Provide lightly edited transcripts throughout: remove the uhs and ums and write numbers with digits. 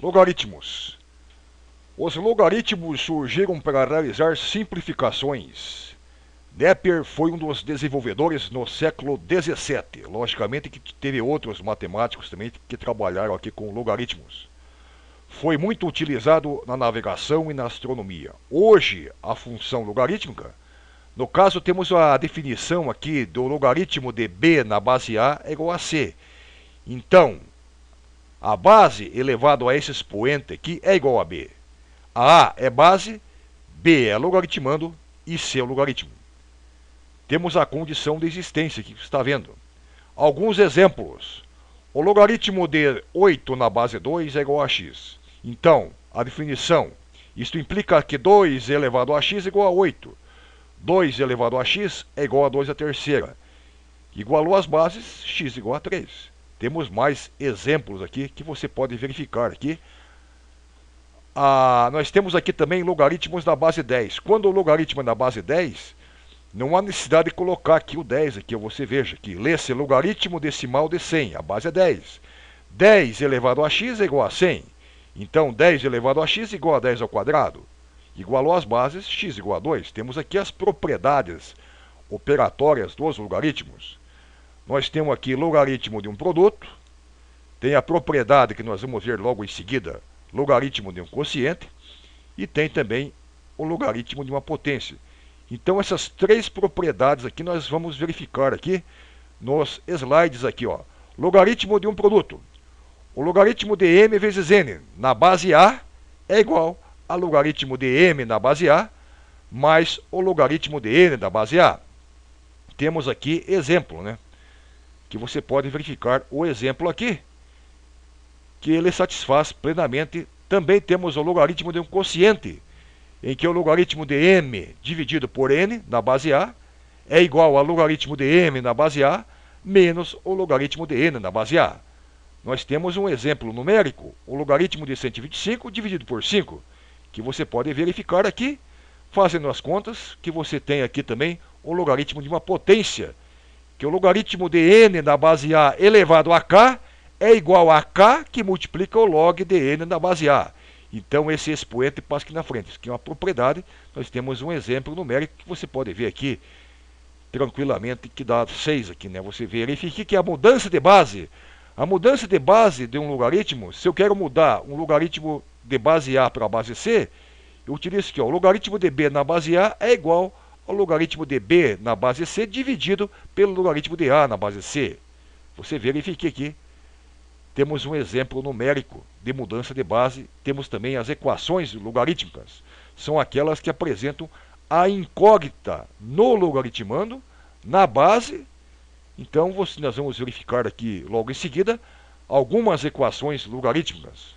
Logaritmos. Os logaritmos surgiram para realizar simplificações. Napier foi um dos desenvolvedores no século XVII. Logicamente que teve outros matemáticos também que trabalharam aqui com logaritmos. Foi muito utilizado na navegação e na astronomia. Hoje, a função logarítmica, no caso temos a definição aqui do logaritmo de b na base a é igual a c. Então, a base elevado a esse expoente aqui é igual a b. A é base, b é logaritmando e c é o logaritmo. Temos a condição de existência que está vendo. Alguns exemplos. O logaritmo de 8 na base 2 é igual a x. Então, a definição. Isto implica que 2 elevado a x é igual a 8. 2 elevado a x é igual a 2 à terceira. Igualou as bases, x igual a 3. Temos mais exemplos aqui que você pode verificar aqui. Nós temos aqui também logaritmos da base 10. Quando o logaritmo é da base 10, não há necessidade de colocar aqui o 10, aqui você veja que lê-se logaritmo decimal de 100, a base é 10. 10 elevado a x é igual a 100. Então 10 elevado a x é igual a 10 ao quadrado. Igualou as bases, x igual a 2. Temos aqui as propriedades operatórias dos logaritmos. Nós temos aqui logaritmo de um produto. Tem a propriedade que nós vamos ver logo em seguida, logaritmo de um quociente. E tem também o logaritmo de uma potência. Então essas três propriedades aqui nós vamos verificar aqui nos slides aqui, ó. Logaritmo de um produto. O logaritmo de m vezes n na base a é igual a logaritmo de m na base a mais o logaritmo de n da base a. Temos aqui exemplo, né? Que você pode verificar o exemplo aqui, que ele satisfaz plenamente. Também temos o logaritmo de um quociente, em que o logaritmo de m dividido por n na base a é igual ao logaritmo de m na base a menos o logaritmo de n na base a. Nós temos um exemplo numérico, o logaritmo de 125 dividido por 5, que você pode verificar aqui, fazendo as contas, que você tem aqui também o logaritmo de uma potência, que o logaritmo de n na base a elevado a k é igual a k que multiplica o log de n na base a. Então esse expoente passa aqui na frente. Isso aqui é uma propriedade. Nós temos um exemplo numérico que você pode ver aqui tranquilamente, que dá 6 aqui, né? Você verifica que a mudança de base, de um logaritmo, se eu quero mudar um logaritmo de base A para a base C, eu utilizo aqui, ó, o logaritmo de B na base A é igual ao logaritmo de B na base C dividido pelo logaritmo de A na base C. Você verifica aqui. Temos um exemplo numérico de mudança de base. Temos também as equações logarítmicas. São aquelas que apresentam a incógnita no logaritmando, na base. Então, nós vamos verificar aqui logo em seguida algumas equações logarítmicas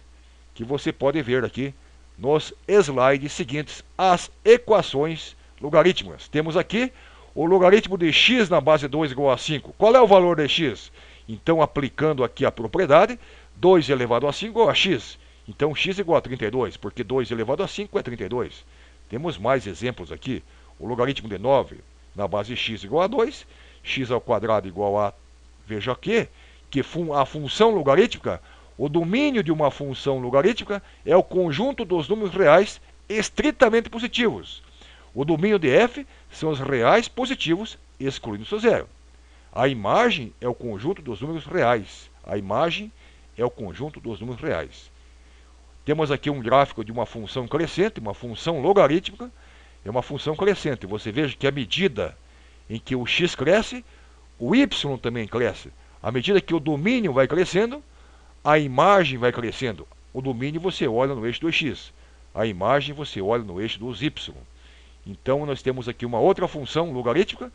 que você pode ver aqui nos slides seguintes, as equações logarítmicas. Temos aqui o logaritmo de x na base 2 igual a 5. Qual é o valor de x? Então, aplicando aqui a propriedade, 2 elevado a 5 igual a x. Então, x igual a 32, porque 2 elevado a 5 é 32. Temos mais exemplos aqui. O logaritmo de 9 na base x igual a 2, x ao quadrado igual a... Veja aqui que a função logarítmica, o domínio de uma função logarítmica é o conjunto dos números reais estritamente positivos. O domínio de f são os reais positivos, excluindo o seu zero. A imagem é o conjunto dos números reais. A imagem é o conjunto dos números reais. Temos aqui um gráfico de uma função crescente, uma função logarítmica. É uma função crescente. Você veja que à medida em que o x cresce, o y também cresce. À medida que o domínio vai crescendo, a imagem vai crescendo. O domínio você olha no eixo do x. A imagem você olha no eixo dos y. Então nós temos aqui uma outra função logarítmica.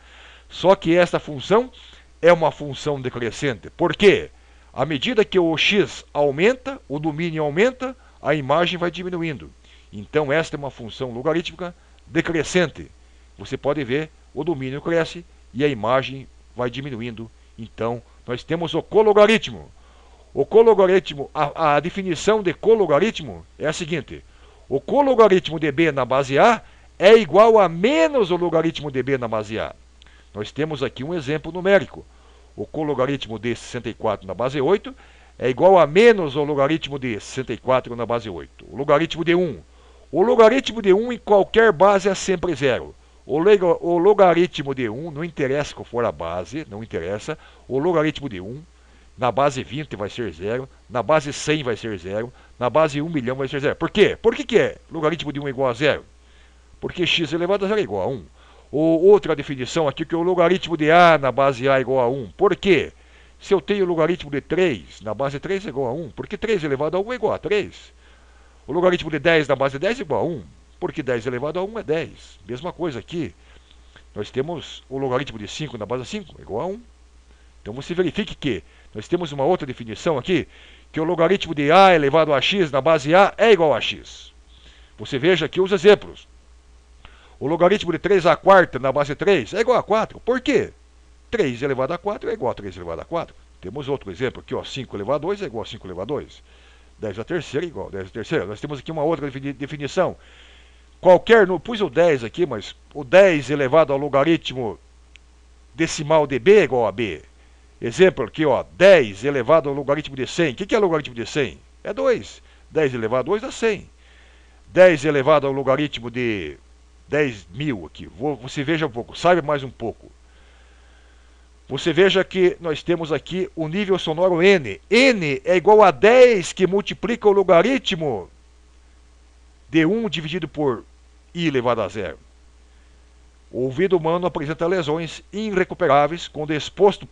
Só que esta função é uma função decrescente. Por quê? À medida que o x aumenta, o domínio aumenta, a imagem vai diminuindo. Então esta é uma função logarítmica decrescente. Você pode ver, o domínio cresce e a imagem vai diminuindo. Então nós temos o cologaritmo. O cologaritmo, a definição de cologaritmo é a seguinte. O cologaritmo de b na base a é igual a menos o logaritmo de b na base a. Nós temos aqui um exemplo numérico. O cologaritmo de 64 na base 8 é igual a menos o logaritmo de 64 na base 8. O logaritmo de 1. O logaritmo de 1 em qualquer base é sempre zero. O logaritmo de 1, não interessa qual for a base, não interessa. O logaritmo de 1, na base 20 vai ser zero, na base 100 vai ser zero, na base 1 milhão vai ser zero. Por quê? Por que é logaritmo de 1 igual a zero? Porque x elevado a zero é igual a 1. Ou outra definição aqui, que o logaritmo de a na base a é igual a 1. Por quê? Se eu tenho o logaritmo de 3 na base 3 é igual a 1, porque 3 elevado a 1 é igual a 3. O logaritmo de 10 na base 10 é igual a 1, porque 10 elevado a 1 é 10. Mesma coisa aqui. Nós temos o logaritmo de 5 na base 5 é igual a 1. Então você verifique que nós temos uma outra definição aqui, que o logaritmo de a elevado a x na base a é igual a x. Você veja aqui os exemplos. O logaritmo de 3 à quarta na base 3 é igual a 4. Por quê? 3 elevado a 4 é igual a 3 elevado a 4. Temos outro exemplo aqui, ó, 5 elevado a 2 é igual a 5 elevado a 2. 10 a terceira é igual a 10 a terceira. Nós temos aqui uma outra definição. Pus o 10 aqui, mas o 10 elevado ao logaritmo decimal de b é igual a b. Exemplo aqui, ó, 10 elevado ao logaritmo de 100. O que é logaritmo de 100? É 2. 10 elevado a 2 dá 100. 10 elevado ao logaritmo de 10 mil aqui. Você veja um pouco, saiba mais um pouco. Você veja que nós temos aqui o nível sonoro n. N é igual a 10 que multiplica o logaritmo de 1 dividido por i elevado a zero. O ouvido humano apresenta lesões irrecuperáveis quando exposto